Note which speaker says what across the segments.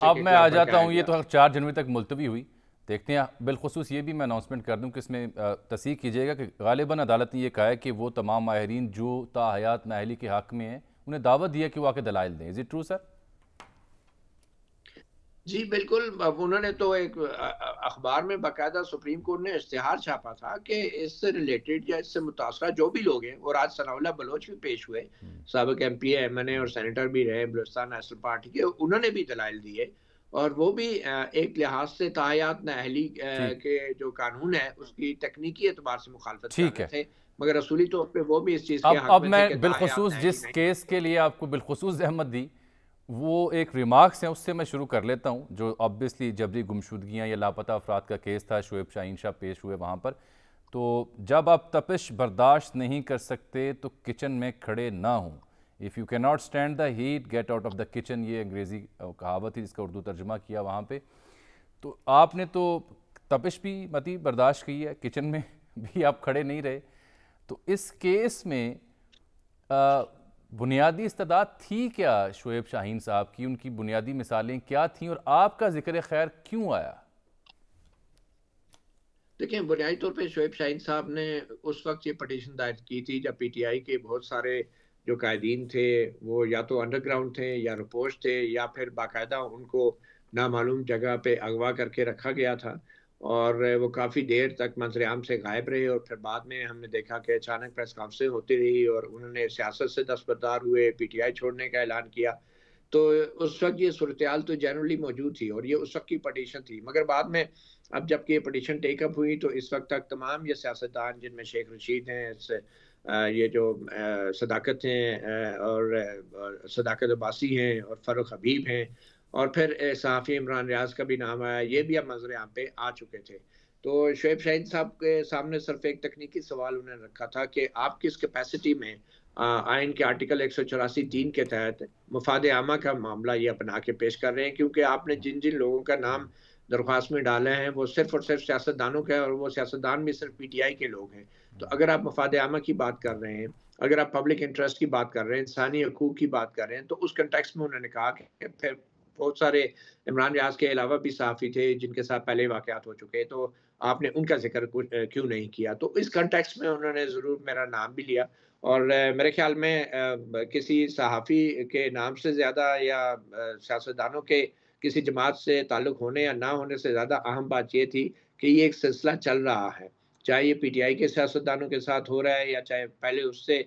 Speaker 1: اب
Speaker 2: کے
Speaker 1: میں آ
Speaker 2: خلاف
Speaker 1: جاتا
Speaker 2: بھڑکایا
Speaker 1: ہوں، یہ
Speaker 2: گیا۔
Speaker 1: تو 4 جنوری تک ملتوی ہوئی، دیکھتے ہیں۔ بالخصوص یہ بھی میں اناؤنسمنٹ کر دوں کہ اس میں تصحیح کیجیے گا کہ غالباً عدالت نے یہ کہا ہے کہ وہ تمام ماہرین جو تا حیات نااہلی کے حق میں ہیں انہیں دعوت دی ہے کہ وہ آ کے دلائل دیں۔ از اٹ ٹرو سر؟
Speaker 2: جی بالکل، اب انہوں نے تو ایک اخبار میں باقاعدہ سپریم کورٹ نے اشتہار چھاپا تھا کہ اس سے ریلیٹڈ یا اس سے متاثرہ جو بھی لوگ ہیں، اور آج ثناء اللہ بلوچ بھی پیش ہوئے، سابق ایم پی ایم این اے اور سینیٹر بھی رہے بلوچستان نیشنل پارٹی کے، انہوں نے بھی دلائل دیے، اور وہ بھی ایک لحاظ سے تاحیات نااہلی
Speaker 1: ٹھیک
Speaker 2: کے جو قانون ہے اس کی تکنیکی اعتبار سے مخالفت کر
Speaker 1: ٹھیک
Speaker 2: رہے
Speaker 1: ہے۔
Speaker 2: تھے، مگر اصولی طور پہ وہ بھی اس چیز کے حق
Speaker 1: اب
Speaker 2: میں تھے
Speaker 1: میں
Speaker 2: کہ تاحیات
Speaker 1: بالخصوص
Speaker 2: نااہلی
Speaker 1: جس
Speaker 2: نہیں
Speaker 1: کیس کے لیے آپ کو بالخصوص زحمت دی وہ ایک ریمارکس ہیں، اس سے میں شروع کر لیتا ہوں، جو آبویسلی جبری گمشدگیاں یا لاپتہ افراد کا کیس تھا، شعیب شاہین شاہ پیش ہوئے وہاں پر۔ تو جب آپ تپش برداشت نہیں کر سکتے تو کچن میں کھڑے نہ ہوں۔ If you can not stand the heat get out of the kitchen, یہ انگریزی کہاوت تھی جس کا اردو ترجمہ کیا وہاں پہ۔ تو آپ نے تو تپش بھی متی برداشت کی ہے، کچن میں بھی آپ کھڑے نہیں رہے۔ تو اس کیس میں بنیادی استدعا تھی کیا شعیب شاہین صاحب کی؟ ان کی بنیادی مثالیں کیا تھیں اور آپ کا ذکر خیر کیوں آیا؟
Speaker 2: دیکھیں، بنیادی طور پہ شعیب شاہین صاحب نے اس وقت یہ پٹیشن دائر کی تھی جب پی ٹی آئی کے بہت سارے جو قائدین تھے وہ یا تو انڈر گراؤنڈ تھے یا رپوش تھے، یا پھر باقاعدہ ان کو نامعلوم جگہ پہ اغوا کر کے رکھا گیا تھا، اور وہ کافی دیر تک منظر عام سے غائب رہے، اور پھر بعد میں ہم نے دیکھا کہ اچانک پریس کانفرنس ہوتی رہی اور انہوں نے سیاست سے دستبردار ہوئے، پی ٹی آئی چھوڑنے کا اعلان کیا۔ تو اس وقت یہ صورتحال تو جنرلی موجود تھی اور یہ اس وقت کی پٹیشن تھی، مگر بعد میں اب جب کہ یہ پٹیشن ٹیک اپ ہوئی تو اس وقت تک تمام یہ سیاستدان، جن میں شیخ رشید ہیں، یہ جو صداقت ہیں، اور صداقت عباسی ہیں، اور فاروق حبیب ہیں، اور پھر صحافی عمران ریاض کا بھی نام آیا، یہ بھی اب منظر عام پہ آ چکے تھے۔ تو شعیب شاہین صاحب کے سامنے صرف ایک تکنیکی سوال انہوں نے رکھا تھا کہ آپ کس کیپیسٹی میں آئین کے آرٹیکل 184(3) کے تحت مفاد عامہ کا معاملہ یہ اپنا کے پیش کر رہے ہیں، کیونکہ آپ نے جن جن لوگوں کا نام درخواست میں ڈالے ہیں وہ صرف اور صرف سیاستدانوں کا ہے، اور وہ سیاستدان بھی صرف پی ٹی آئی کے لوگ ہیں۔ تو اگر آپ مفاد عامہ کی بات کر رہے ہیں، اگر آپ پبلک انٹرسٹ کی بات کر رہے ہیں، انسانی حقوق کی بات کر رہے ہیں، تو اس کنٹیکسٹ میں انہوں نے کہا کہ پھر بہت سارے عمران ریاض کے علاوہ بھی صحافی تھے جن کے ساتھ پہلے واقعات ہو چکے، تو آپ نے ان کا ذکر کیوں نہیں کیا؟ تو اس کنٹیکسٹ میں انہوں نے ضرور میرا نام بھی لیا، اور میرے خیال میں کسی صحافی کے نام سے زیادہ یا سیاستدانوں کے کسی جماعت سے تعلق ہونے یا نہ ہونے سے زیادہ اہم بات یہ تھی کہ یہ ایک سلسلہ چل رہا ہے، چاہے یہ پی ٹی آئی کے سیاستدانوں کے ساتھ ہو رہا ہے یا چاہے پہلے اس سے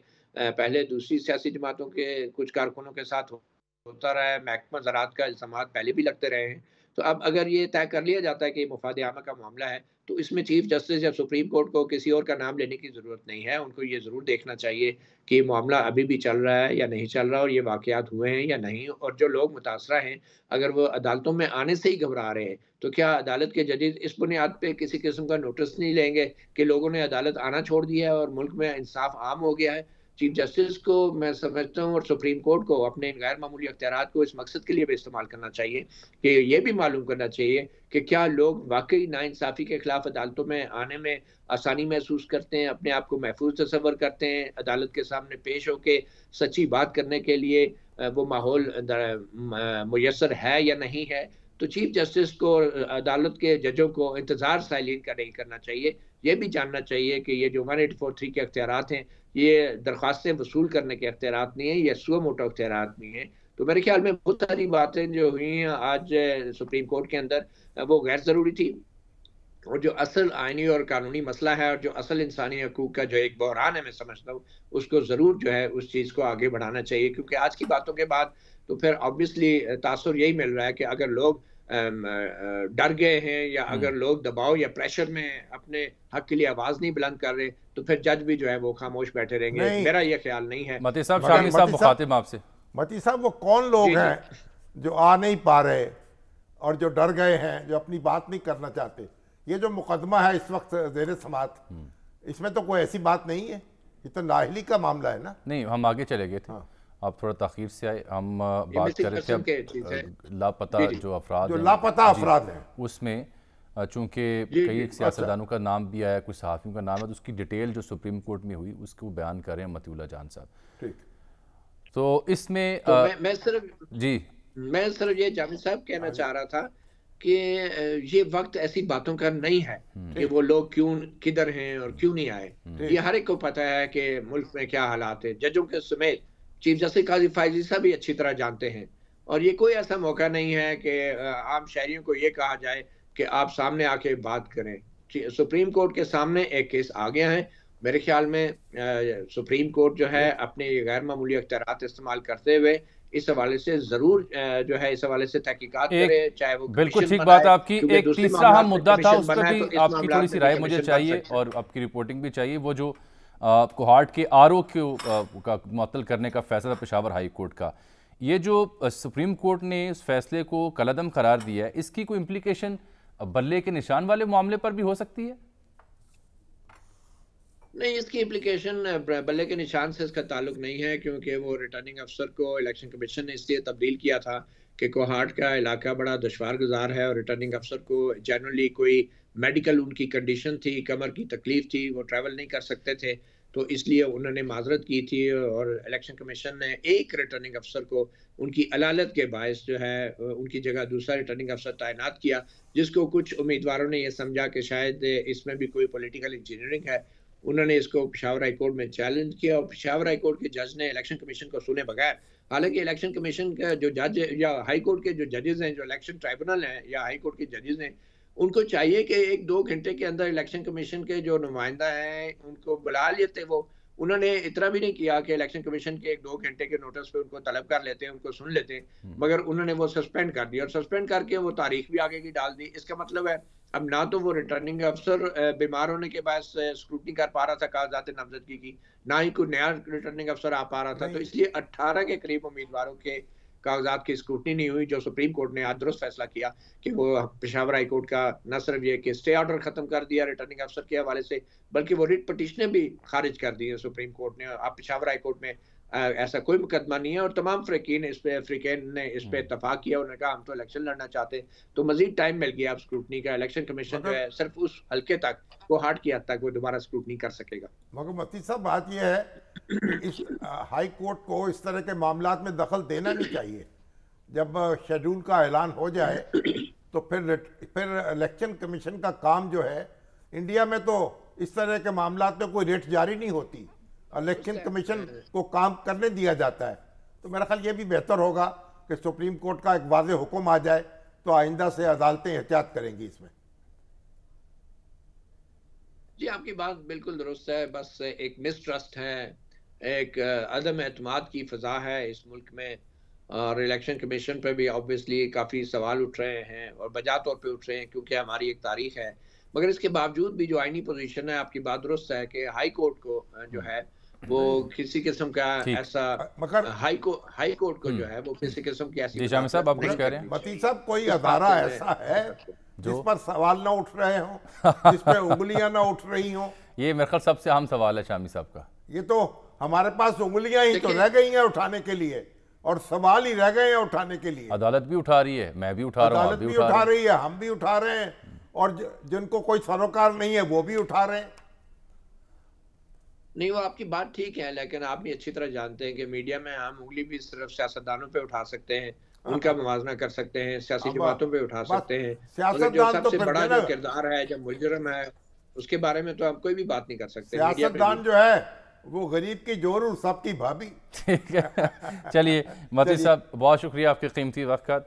Speaker 2: پہلے دوسری سیاسی جماعتوں کے کچھ کارکنوں کے ساتھ ہوتا رہا ہے، محکمہ زراعت کا الزامات پہلے بھی لگتے رہے ہیں۔ تو اب اگر یہ طے کر لیا جاتا ہے کہ یہ مفاد عامہ کا معاملہ ہے تو اس میں چیف جسٹس یا سپریم کورٹ کو کسی اور کا نام لینے کی ضرورت نہیں ہے، ان کو یہ ضرور دیکھنا چاہیے کہ یہ معاملہ ابھی بھی چل رہا ہے یا نہیں چل رہا، اور یہ واقعات ہوئے ہیں یا نہیں، اور جو لوگ متاثرہ ہیں اگر وہ عدالتوں میں آنے سے ہی گھبرا رہے ہیں تو کیا عدالت کے ججز اس بنیاد پہ کسی قسم کا نوٹس نہیں لیں گے کہ لوگوں نے عدالت آنا چھوڑ دیا ہے اور ملک میں انصاف عام ہو گیا ہے؟ چیف جسٹس کو میں سمجھتا ہوں اور سپریم کورٹ کو اپنے غیر معمولی اختیارات کو اس مقصد کے لیے بھی استعمال کرنا چاہیے کہ یہ بھی معلوم کرنا چاہیے کہ کیا لوگ واقعی ناانصافی کے خلاف عدالتوں میں آنے میں آسانی محسوس کرتے ہیں، اپنے آپ کو محفوظ تصور کرتے ہیں، عدالت کے سامنے پیش ہو کے سچی بات کرنے کے لیے وہ ماحول میسر ہے یا نہیں ہے؟ تو چیف جسٹس کو، عدالت کے ججوں کو انتظار سائلین کا نہیں کرنا چاہیے، یہ بھی جاننا چاہیے کہ یہ جو 1843 کے اختیارات ہیں یہ درخواستیں وصول کرنے کے اختیارات نہیں ہیں، یہ سو موٹو اختیارات نہیں ہیں۔ تو میرے خیال میں بہت ساری باتیں جو ہوئی ہیں آج سپریم کورٹ کے اندر وہ غیر ضروری تھی، اور جو اصل آئینی اور قانونی مسئلہ ہے اور جو اصل انسانی حقوق کا جو ایک بحران ہے میں سمجھتا ہوں اس کو ضرور جو ہے اس چیز کو آگے بڑھانا چاہیے، کیونکہ آج کی باتوں کے بعد تو پھر آبویسلی تاثر یہی مل رہا ہے کہ اگر لوگ ڈر گئے ہیں یا اگر لوگ دباؤ یا پریشر میں اپنے حق کے لیے آواز نہیں بلند کر رہے تو پھر جج بھی جو ہے وہ خاموش بیٹھے رہیں گے،
Speaker 3: نہیں
Speaker 2: میرا یہ خیال نہیں ہے۔
Speaker 1: متی صاحب،
Speaker 3: مگر
Speaker 1: شامی صاحب مخاطب آپ سے۔
Speaker 3: متی صاحب وہ کون لوگ
Speaker 2: جی جی
Speaker 3: ہیں جو آ نہیں پا رہے اور جو ڈر گئے ہیں، جو اپنی بات نہیں کرنا چاہتے؟ یہ جو مقدمہ ہے اس وقت زیر سماعت، اس میں تو کوئی ایسی بات نہیں ہے، یہ تو نااہلی کا معاملہ ہے نا۔
Speaker 1: نہیں، ہم آگے چلے گئے تھے، آپ تھوڑا تاخیر سے آئے۔ ہم
Speaker 2: یہ
Speaker 1: بات کر
Speaker 2: مسنگ
Speaker 1: رہے تھے
Speaker 2: پرسن کے چیز ہے۔
Speaker 1: اب لاپتہ
Speaker 2: جی جی
Speaker 1: جو افراد
Speaker 3: جو
Speaker 1: ہیں،
Speaker 3: لاپتہ
Speaker 1: جی،
Speaker 3: افراد ہیں،
Speaker 1: اس میں چونکہ
Speaker 2: جی
Speaker 1: کئی
Speaker 2: جی
Speaker 1: ایک سیاستدانوں کا نام بھی آیا، کچھ صحافیوں کا نام ہے، تو اس کی ڈیٹیل جو سپریم کورٹ میں ہوئی اس کو بیان کر رہے ہیں متی اللہ جان صاحب۔
Speaker 3: ٹھیک۔
Speaker 1: تو اس میں
Speaker 2: تو میں صرف
Speaker 1: جی
Speaker 2: میں صرف یہ جاوید صاحب کہنا چاہ رہا تھا کہ یہ وقت ایسی باتوں کا نہیں ہے کہ وہ لوگ کیوں کدھر ہیں اور کیوں نہیں آئے. یہ ہر ایک کو پتہ ہے کہ ملک میں کیا حالات ہیں. ججوں کے سمیت چیف جسٹس قاضی فائزی صاحب بھی اچھی طرح جانتے ہیں. اور یہ کوئی ایسا موقع نہیں ہے کہ عام شہریوں کو یہ کہا جائے کہ آپ سامنے آ کے بات کریں. سپریم کورٹ کے سامنے ایک کیس آ گیا ہے. میرے خیال میں سپریم کورٹ جو ہے اپنے غیر معمولی اختیارات استعمال کرتے ہوئے اس حوالے سے ضرور جو ہے اس حوالے سے تحقیقات کرے, چاہے وہ
Speaker 1: بالکل ٹھیک بات آپ کی. ایک تیسرا اہم مدعا تھا, اس پہ بھی آپ کی تھوڑی سی رائے مجھے چاہیے اور آپ کی رپورٹنگ بھی چاہیے. وہ جو کوہاٹ کے RO کو معطل کرنے کا فیصلہ پشاور ہائی کورٹ کا, یہ جو سپریم کورٹ نے اس فیصلے کو کالعدم قرار دیا ہے, اس کی کوئی امپلیکیشن بلے کے نشان والے معاملے پر بھی ہو سکتی ہے؟
Speaker 2: نہیں, اس کی اپلیکیشن بلے کے نشان سے اس کا تعلق نہیں ہے, کیونکہ وہ ریٹرننگ افسر کو الیکشن کمیشن نے اس لیے تبدیل کیا تھا کہ کوہاٹ کا علاقہ بڑا دشوار گزار ہے اور ریٹرننگ افسر کو جنرلی کوئی میڈیکل ان کی کنڈیشن تھی, کمر کی تکلیف تھی, وہ ٹریول نہیں کر سکتے تھے, تو اس لیے انہوں نے معذرت کی تھی اور الیکشن کمیشن نے ایک ریٹرننگ افسر کو ان کی علالت کے باعث جو ہے ان کی جگہ دوسرا ریٹرننگ افسر تعینات کیا, جس کو کچھ امیدواروں نے یہ سمجھا کہ شاید اس میں بھی کوئی پولیٹیکل انجینئرنگ ہے. انہوں نے اس کو پشاور ہائی کورٹ میں چیلنج کیا اور پشاور ہائی کورٹ کے جج نے الیکشن کمیشن کو سنے بغیر, حالانکہ الیکشن کمیشن کا جو جج یا ہائی کورٹ کے جو ججز ہیں, جو الیکشن ٹرائبونل ہیں یا ہائی کورٹ کے ججز ہیں, ان کو چاہیے کہ 1-2 گھنٹے کے اندر الیکشن کمیشن کے جو نمائندہ ہیں ان کو بلا لیتے. وہ انہوں نے اتنا بھی نہیں کیا کہ الیکشن کمیشن کے 1-2 گھنٹے کے نوٹس پہ ان کو طلب کر لیتے, ان کو سن لیتے, مگر انہوں نے وہ سسپینڈ کر دیا اور سسپینڈ کر کے وہ تاریخ بھی آگے کی ڈال دی. اس کا مطلب ہے اب نہ تو وہ ریٹرننگ افسر بیمار ہونے کے باعث اسکروٹنی کر پا رہا تھا کاغذات نامزدگی کی, نہ ہی کوئی نیا ریٹرننگ افسر آ پا رہا تھا, تو اس لیے 18 کے قریب امیدواروں کے کاغذات کی اسکروٹنی نہیں ہوئی. جو سپریم کورٹ نے آج درست فیصلہ کیا کہ وہ پشاور ہائی کورٹ کا نہ صرف یہ کہ اسٹے آرڈر ختم کر دیا ریٹرننگ افسر کے حوالے سے, بلکہ وہ ریٹ پٹیشنیں بھی خارج کر دی ہیں سپریم کورٹ نے. اب پشاور ہائی کورٹ میں ایسا کوئی مقدمہ نہیں ہے اور تمام فریقین نے اس پہ اتفاق کیا. انہوں نے کہا ہم تو الیکشن لڑنا چاہتے ہیں, تو مزید ٹائم مل گیا اب اسکروٹنی کا. الیکشن کمیشن جو ہے صرف اس حلقے تک کوہاٹ کی حد تک وہ دوبارہ اسکروٹنی کر سکے گا.
Speaker 3: مگر مفتی صاحب بات یہ ہے اس ہائی کورٹ کو اس طرح کے معاملات میں دخل دینا نہیں چاہیے. جب شیڈول کا اعلان ہو جائے تو پھر الیکشن کمیشن کا کام جو ہے, انڈیا میں تو اس طرح کے معاملات میں کوئی ریٹ جاری نہیں ہوتی, الیکشن کمیشن کو کام کرنے دیا جاتا ہے. تو میرا خیال یہ بھی بہتر ہوگا کہ سپریم کورٹ کا ایک واضح حکم آ جائے تو آئندہ سے عدالتیں احتیاط کریں گی اس میں.
Speaker 2: جی آپ کی بات بالکل درست ہے, بس ایک مسٹرسٹ ہے, ایک عدم اعتماد کی فضا ہے اس ملک میں, اور الیکشن کمیشن پہ بھی آبویسلی کافی سوال اٹھ رہے ہیں اور بجا طور پہ اٹھ رہے ہیں کیونکہ ہماری ایک تاریخ ہے. مگر اس کے باوجود بھی جو آئینی پوزیشن ہے, آپ کی بات درست ہے کہ ہائی کورٹ کو جو ہے وہ کسی قسم کا ایسا ہائی کورٹ کو جو ہے وہ کسی قسم کی ایسی
Speaker 1: جامع صاحب آپ کچھ کہہ رہے ہیں؟
Speaker 3: متی صاحب کوئی ادارہ ایسا ہے جس پر سوال نہ اٹھ رہے ہوں, جس پہ انگلیاں نہ اٹھ رہی ہوں؟
Speaker 1: یہ میرے خیال سب سے اہم سوال ہے شامی صاحب کا.
Speaker 3: یہ تو ہمارے پاس انگلیاں ہی تو رہ گئی ہیں اٹھانے کے لیے, اور سوال ہی رہ گئے ہیں اٹھانے کے لیے.
Speaker 1: عدالت بھی اٹھا رہی ہے, میں بھی اٹھا رہا ہوں,
Speaker 3: عدالت بھی اٹھا رہی ہے, ہم بھی اٹھا رہے ہیں, اور جن کو کوئی سروکار نہیں ہے وہ بھی اٹھا رہے ہیں.
Speaker 2: نہیں, وہ آپ کی بات ٹھیک ہے, لیکن آپ بھی اچھی طرح جانتے ہیں کہ میڈیا میں ہم انگلی بھی صرف سیاستدانوں پہ اٹھا سکتے ہیں, ان کا موازنہ کر سکتے ہیں, سیاسی جماعتوں پہ اٹھا سکتے ہیں, مگر جو سب سے بڑا جو کردار ہے, جو مجرم ہے, اس کے بارے میں تو ہم کوئی بھی بات نہیں کر سکتے.
Speaker 3: سیاستدان جو ہے وہ غریب کی جور اور سب کی بھابھی.
Speaker 1: ٹھیک ہے, چلیے متی صاحب بہت شکریہ آپ کے قیمتی وقت کا.